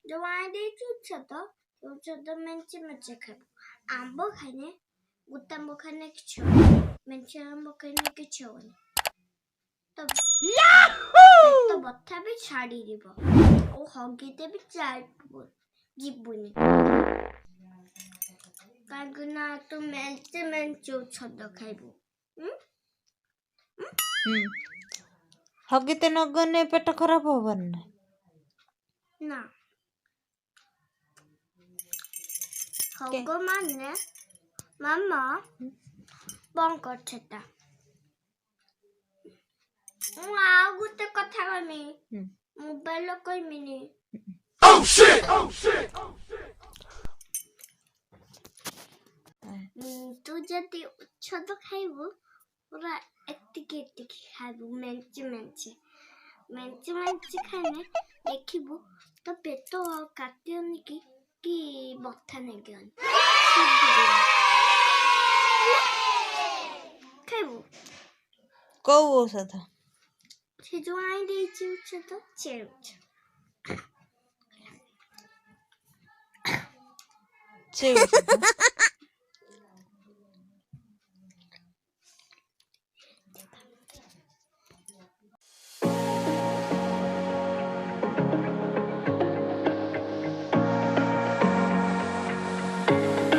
ଯୋଉ ଆଣି ଦେଇଛୁ ଔଷଧ ମେଞ୍ଚେ ମେଞ୍ଚେ ଖାଇବୁ। ଆମ୍ବ ଖାଇଲେ ଗୋଟେ ଆମ୍ବ ଖାଇଲେ କିଛି ହବନି, ମେଞ୍ଚେ ଆମ୍ବ ଖାଇଲେ କିଛି ହବନି। ତ ପେଟ ବଥା ବି ଛାଡ଼ିଯିବ ଆଉ ହଗିତେ ବି ଯିବୁନି, କାହିଁକି ନା ତୁ ମେଞ୍ଚେ ମେଞ୍ଚେ ଔଷଧ ଖାଇବୁ। ହଗିତେ ନ ଗଲେ ପେଟ ଖରାପ ହବନି ନା? ହଗ ମାନେ ମାମା ବନ୍ଦ କର ସେଟା। ମୁଁ ଆଉ ଗୋଟେ କଥା କହିମି, ମୋବାଇଲ କହିମିନି। ତୁ ଯଦି ଔଷଧ ଖାଇବୁ ପୁରା ଏତିକି ଖାଇବୁ, ମେଞ୍ଚେ ମେଞ୍ଚେ ଖାଇଲେ ଦେଖିବୁ ତ ପେଟ କାଟିବନି କି ବଥା ନେଇଗନି ଖାଇବୁ। କୋଉ ଔଷଧ? ସେ ଯୋଉ ଆଣି ଦେଇଛି ଔଷଧ ସେ ଔଷଧ